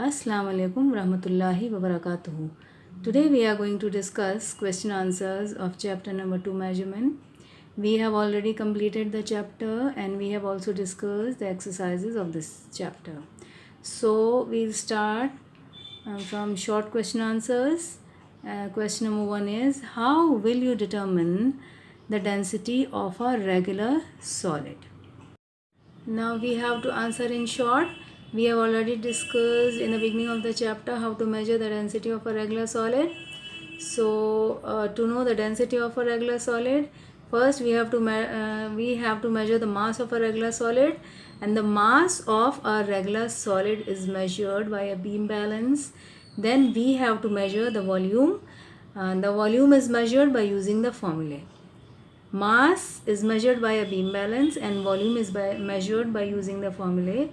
Assalamu alaikum rahmatullahi wa barakatuhu. Today we are going to discuss question answers of chapter number 2 measurement. We have already completed the chapter and we have also discussed the exercises of this chapter. So we'll start from short question answers. Question number 1 is, how will you determine the density of a regular solid? Now we have to answer in short. We have already discussed in the beginning of the chapter how to measure the density of a regular solid. So to know the density of a regular solid, first we have to measure the mass of a regular solid, and the mass of a regular solid is measured by a beam balance. Then we have to measure the volume. The volume is measured by using the formula. Mass is measured by a beam balance and volume is measured by using the formula,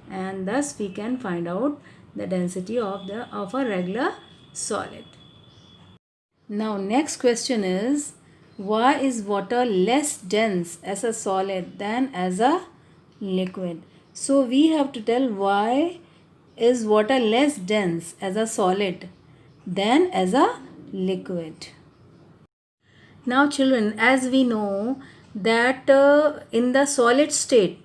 and thus we can find out the density of a regular solid. Now next question is, why is water less dense as a solid than as a liquid? So we have to tell why is water less dense as a solid than as a liquid. Now children, as we know that in the solid state,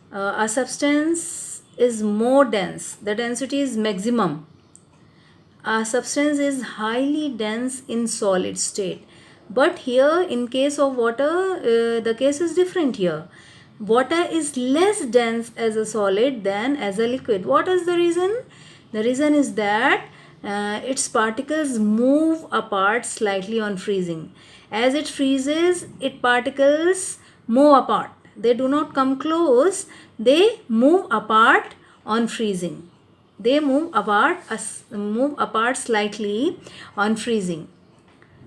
a substance is more dense, the density is maximum. A substance is highly dense in solid state, but here in case of water, the case is different here. Water is less dense as a solid than as a liquid. What is the reason? The reason is that its particles move apart slightly on freezing. As it freezes, its particles move apart. They do not come close, they move apart on freezing. They move apart slightly on freezing.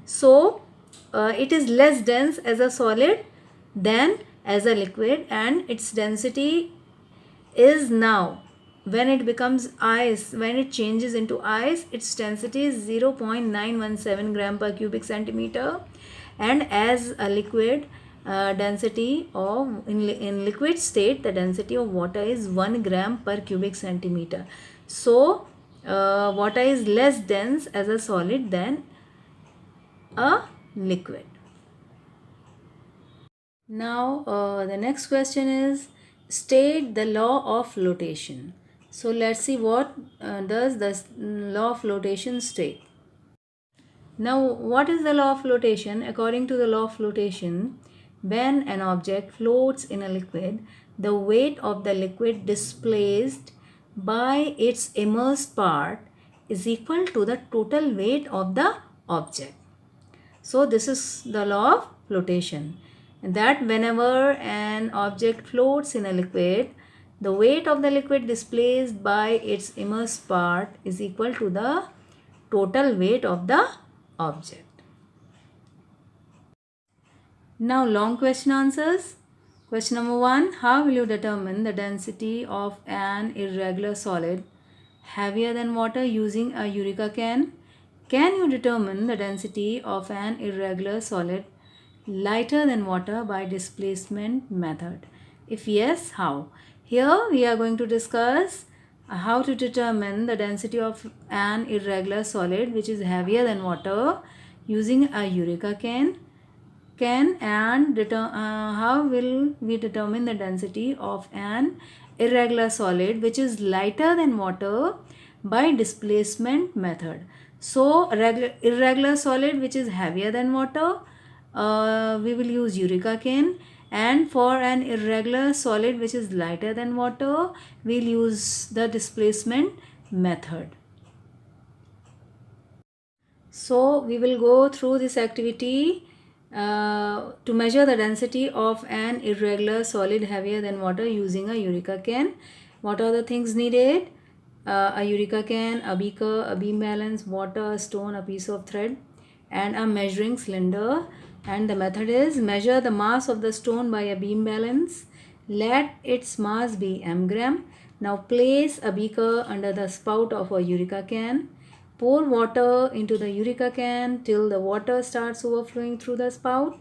So it is less dense as a solid than as a liquid, and its density is now, when it becomes ice, when it changes into ice, its density is 0.917 gram per cubic centimeter, and as a liquid, density of in liquid state, the density of water is 1 gram per cubic centimeter. So water is less dense as a solid than a liquid. Now the next question is, state the law of flotation. So let's see what does the law of flotation state. Now what is the law of flotation? According to the law of flotation, when an object floats in a liquid, the weight of the liquid displaced by its immersed part is equal to the total weight of the object. So this is the law of flotation, that whenever an object floats in a liquid, the weight of the liquid displaced by its immersed part is equal to the total weight of the object. Now long question answers. Question number 1, how will you determine the density of an irregular solid heavier than water using a Eureka can? Can you determine the density of an irregular solid lighter than water by displacement method? If yes, how? Here we are going to discuss how to determine the density of an irregular solid which is heavier than water using a Eureka can, and how will we determine the density of an irregular solid which is lighter than water by displacement method. So irregular solid which is heavier than water, we will use Eureka can, and for an irregular solid which is lighter than water, we'll use the displacement method. So we will go through this activity to measure the density of an irregular solid heavier than water using a Eureka can. What are the things needed? A Eureka can, a beaker, a beam balance, water, a stone, a piece of thread, and a measuring cylinder. And the method is, measure the mass of the stone by a beam balance. Let its mass be m gram. Now place a beaker under the spout of a Eureka can. Pour water into the Eureka can till the water starts overflowing through the spout.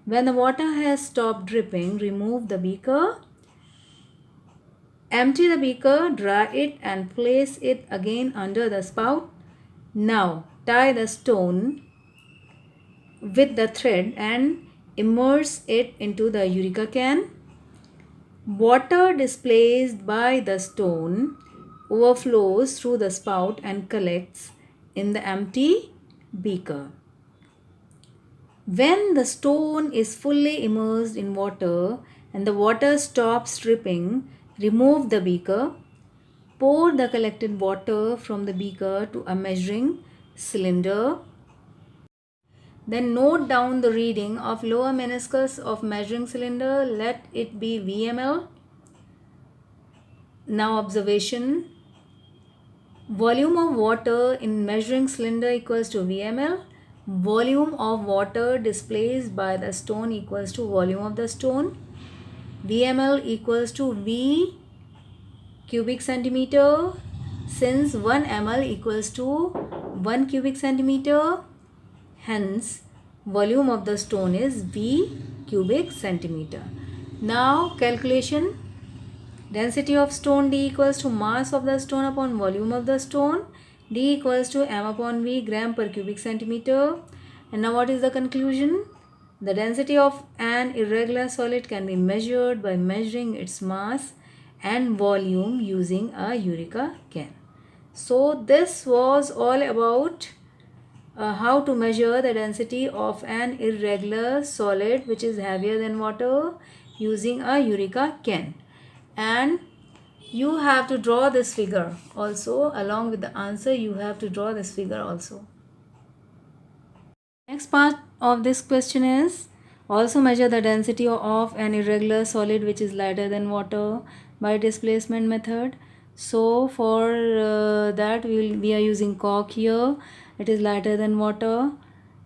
When the water has stopped dripping, remove the beaker Empty the beaker, dry it and place it again under the spout. Now tie the stone with the thread and immerse it into the Eureka can. Water displaced by the stone overflows through the spout and collects in the empty beaker. When the stone is fully immersed in water and the water stops dripping, remove the beaker. Pour the collected water from the beaker to a measuring cylinder. Then note down the reading of lower meniscus of measuring cylinder. Let it be VML. Now observation. Volume of water in measuring cylinder equals to VML. Volume of water displaced by the stone equals to volume of the stone. VML equals to V cubic centimeter. Since 1 ml equals to 1 cubic centimeter, hence volume of the stone is V cubic centimeter. Now calculation. Density of stone D equals to mass of the stone upon volume of the stone. D equals to m upon V gram per cubic centimeter. And now what is the conclusion? The density of an irregular solid can be measured by measuring its mass and volume using a Eureka can. So this was all about how to measure the density of an irregular solid which is heavier than water using a Eureka can. And you have to draw this figure also. Along with the answer, you have to draw this figure also. Next part of this question is also measure the density of an irregular solid which is lighter than water by displacement method. So for that we are using cork here. It is lighter than water.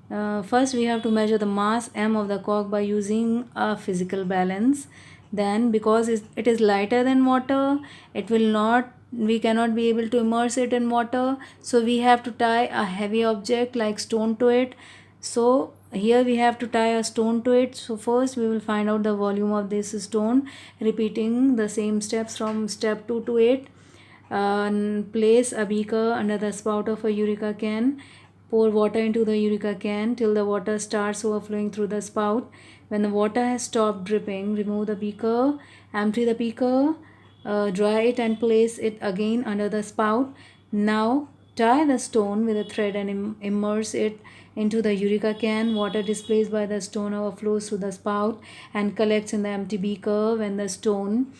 First we have to measure the mass m of the cork by using a physical balance. Then because it is lighter than water, we cannot be able to immerse it in water, so we have to tie a heavy object like stone to it. So here we have to tie a stone to it. So first we will find out the volume of this stone, repeating the same steps from step 2 to 8. Place a beaker under the spout of a Eureka can. Pour water into the Eureka can till the water starts overflowing through the spout. When the water has stopped dripping, remove the beaker, empty the beaker, dry it and place it again under the spout. Now tie the stone with a thread and immerse it into the Eureka can. Water displaced by the stone overflows through the spout and collects in the empty beaker. When the stone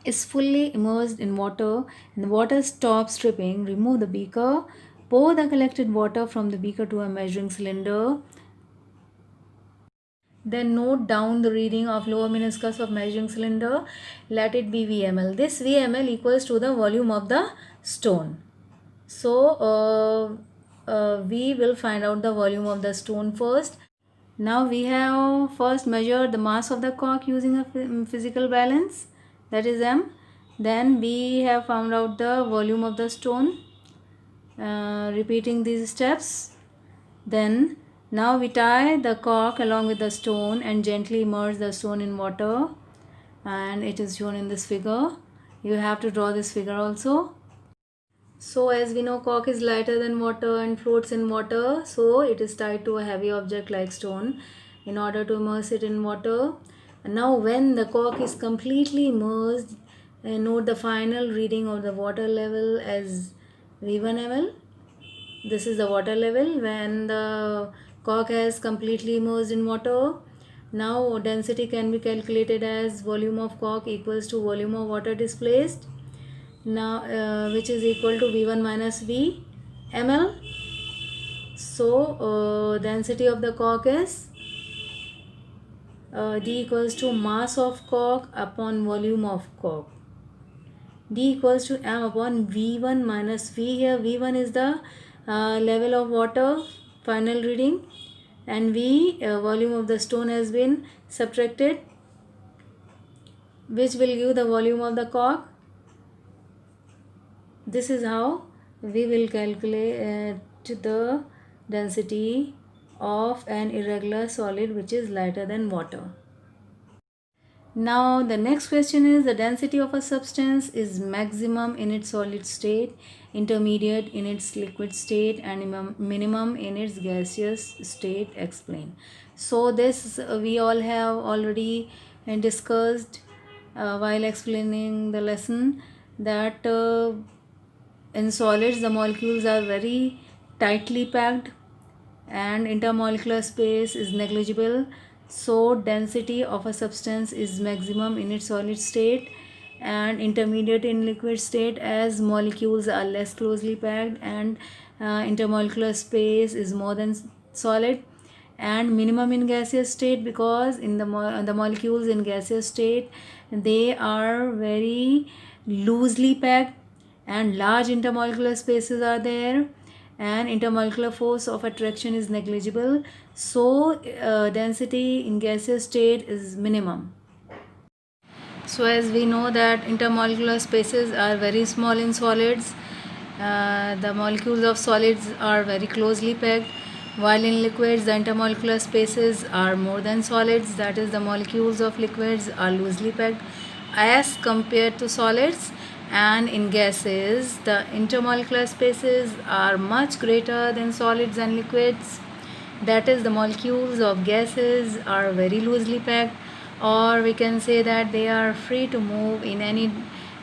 is fully immersed in water and the water stops dripping, remove the beaker. Pour the collected water from the beaker to a measuring cylinder. Then note down the reading of lower meniscus of measuring cylinder. Let it be VML. This VML equals to the volume of the stone. So we will find out the volume of the stone first. Now we have first measured the mass of the cork using a physical balance, that is m. Then we have found out the volume of the stone. Repeating these steps. Then now we tie the cork along with the stone and gently immerse the stone in water, and it is shown in this figure. You have to draw this figure also. So as we know, cork is lighter than water and floats in water, so it is tied to a heavy object like stone in order to immerse it in water. And now when the cork is completely immersed, note the final reading of the water level as V1 ml. This is the water level when the cork has completely immersed in water. Now density can be calculated as volume of cork equals to volume of water displaced, now which is equal to V1 minus V ml. So density of the cork is D equals to mass of cork upon volume of cork. D equals to m upon V1 minus V. Here V1 is the level of water, final reading, and V volume of the stone has been subtracted, which will give the volume of the cork. This is how we will calculate the density of an irregular solid which is lighter than water. Now the next question is, the density of a substance is maximum in its solid state, intermediate in its liquid state, and minimum in its gaseous state. Explain. So this we all have already discussed while explaining the lesson, that in solids the molecules are very tightly packed and intermolecular space is negligible, so density of a substance is maximum in its solid state and intermediate in liquid state, as molecules are less closely packed and intermolecular space is more than solid, and minimum in gaseous state because in the molecules in gaseous state they are very loosely packed and large intermolecular spaces are there and intermolecular force of attraction is negligible, so density in gaseous state is minimum. So as we know that intermolecular spaces are very small in solids, the molecules of solids are very closely packed, while in liquids the intermolecular spaces are more than solids, that is the molecules of liquids are loosely packed as compared to solids, and in gases the intermolecular spaces are much greater than solids and liquids, that is the molecules of gases are very loosely packed, or we can say that they are free to move in any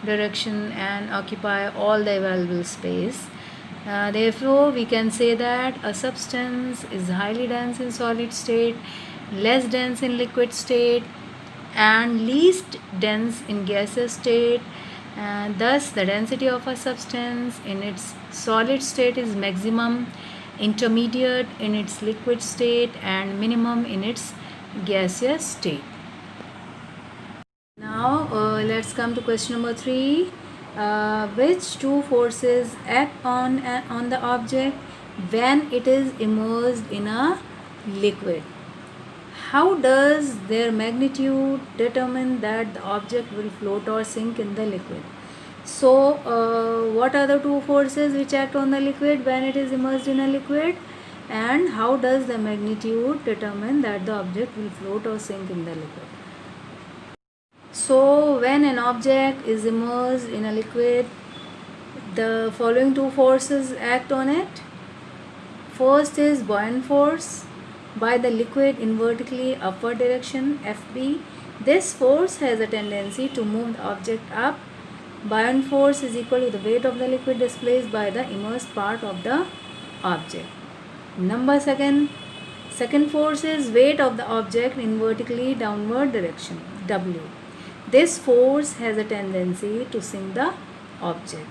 direction and occupy all the available space. Therefore we can say that a substance is highly dense in solid state, less dense in liquid state, and least dense in gaseous state. Thus the density of a substance in its solid state is maximum, intermediate in its liquid state, and minimum in its gaseous state. Now let's come to question number 3. Which two forces act on the object when it is immersed in a liquid? How does their magnitude determine that the object will float or sink in the liquid? So what are the two forces which act on the liquid when it is immersed in a liquid, and how does the magnitude determine that the object will float or sink in the liquid? So when an object is immersed in a liquid, the following two forces act on it. First is buoyant force by the liquid in vertically upward direction, Fb. This force has a tendency to move the object up. Buoyant force is equal to the weight of the liquid displaced by the immersed part of the object. Number second force is weight of the object in vertically downward direction, W. This force has a tendency to sink the object.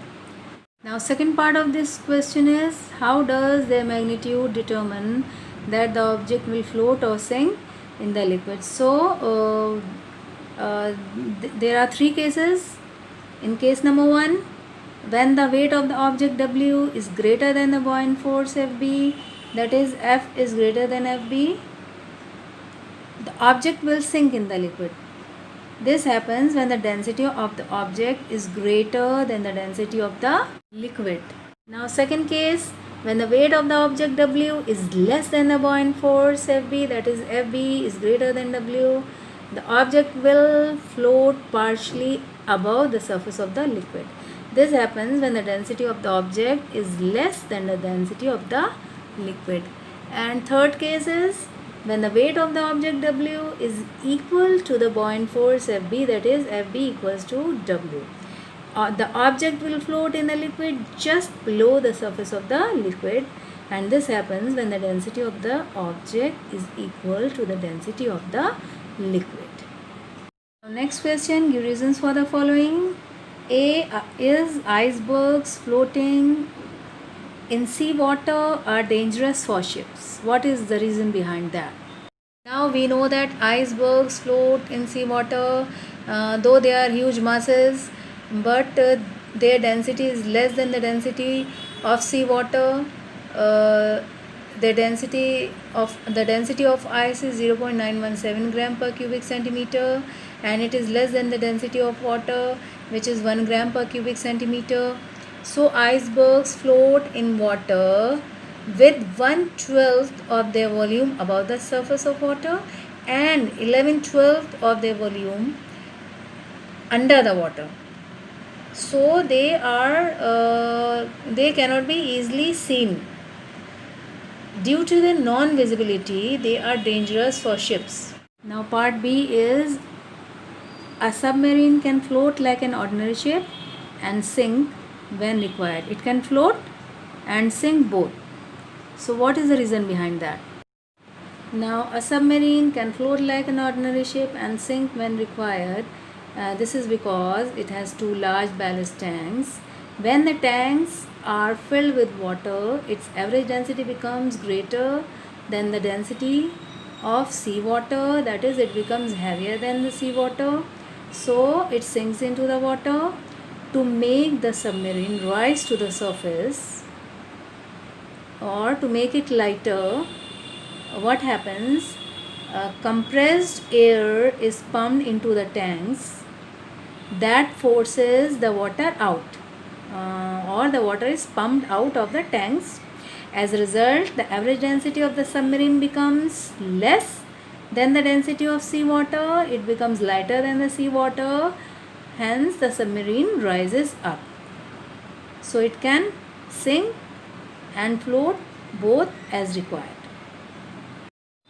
Now second part of this question is, how does their magnitude determine that the object will float or sink in the liquid? So there are three cases. In case number 1, when the weight of the object W is greater than the buoyant force Fb, that is F is greater than Fb, the object will sink in the liquid. This happens when the density of the object is greater than the density of the liquid. Now second case, when the weight of the object W is less than the buoyant force Fb, that is Fb is greater than W, the object will float partially above the surface of the liquid. This happens when the density of the object is less than the density of the liquid. And third case is when the weight of the object W is equal to the buoyant force Fb, that is Fb equals to W. The object will float in the liquid just below the surface of the liquid, and this happens when the density of the object is equal to the density of the liquid. Next question, give reasons for the following. A, is icebergs floating in seawater are dangerous for ships? What is the reason behind that? Now we know that icebergs float in seawater, though they are huge masses, but their density is less than the density of seawater. The density of ice is 0.917 gram per cubic centimeter, and it is less than the density of water, which is 1 gram per cubic centimeter. So icebergs float in water with 1/12 of their volume above the surface of water and 11/12 of their volume under the water. So they cannot be easily seen. Due to the non-visibility, they are dangerous for ships. Now part B is a submarine can float like an ordinary ship and sink when required. It can float and sink both. So what is the reason behind that? Now a submarine can float like an ordinary ship and sink when required. This is because it has two large ballast tanks. When the tanks are filled with water, its average density becomes greater than the density of seawater. That is, it becomes heavier than the seawater. So it sinks into the water. To make the submarine rise to the surface or to make it lighter, what happens? Compressed air is pumped into the tanks that forces the water out, or the water is pumped out of the tanks. As a result, the average density of the submarine becomes less than the density of seawater. It becomes lighter than the seawater. Hence, the submarine rises up. So it can sink and float both as required.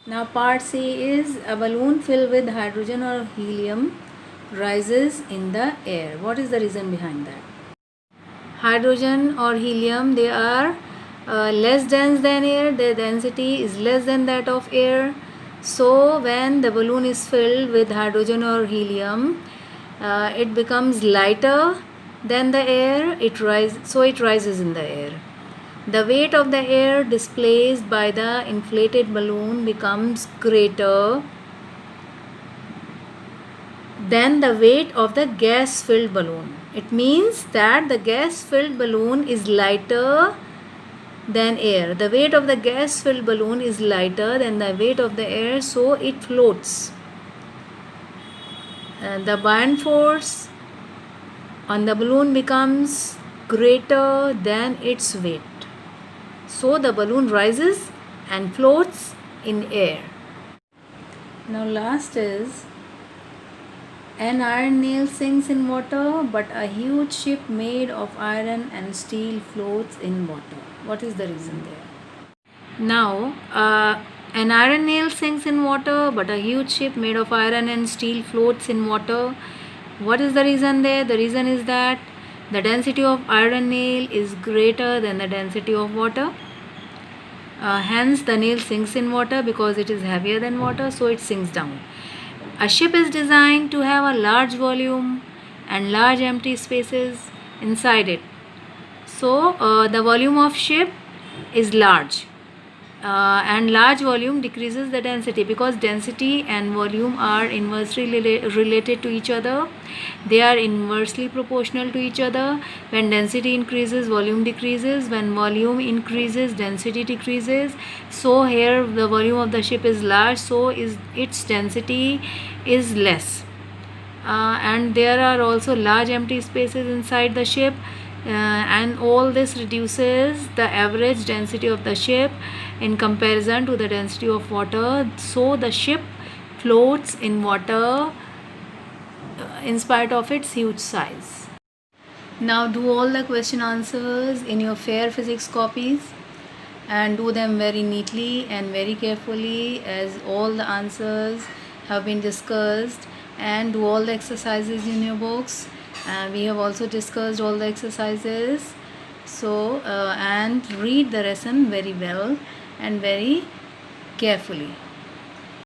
Now part C is a balloon filled with hydrogen or helium rises in the air. What is the reason behind that? Hydrogen or helium, they are less dense than air. Their density is less than that of air. So when the balloon is filled with hydrogen or helium, it becomes lighter than the air. It rises in the air. The weight of the air displaced by the inflated balloon becomes greater than the weight of the gas-filled balloon. It means that the gas-filled balloon is lighter than air. The weight of the gas-filled balloon is lighter than the weight of the air, so it floats. The buoyant force on the balloon becomes greater than its weight. So the balloon rises and floats in air. Now last is an iron nail sinks in water, but a huge ship made of iron and steel floats in water. What is the reason there? Now an iron nail sinks in water, but a huge ship made of iron and steel floats in water. What is the reason there? The reason is that the density of iron nail is greater than the density of water. Hence the nail sinks in water because it is heavier than water, so it sinks down. A ship is designed to have a large volume and large empty spaces inside it. So the volume of ship is large, and large volume decreases the density because density and volume are inversely related to each other. They are inversely proportional to each other. When density increases, volume decreases. When volume increases, density decreases. So here the volume of the ship is large, so its density is less. And there are also large empty spaces inside the ship, and all this reduces the average density of the ship in comparison to the density of water. So the ship floats in water in spite of its huge size. Now do all the question answers in your fair physics copies and do them very neatly and very carefully, as all the answers have been discussed, and do all the exercises in your books. We have also discussed all the exercises. So and read the lesson very well and very carefully.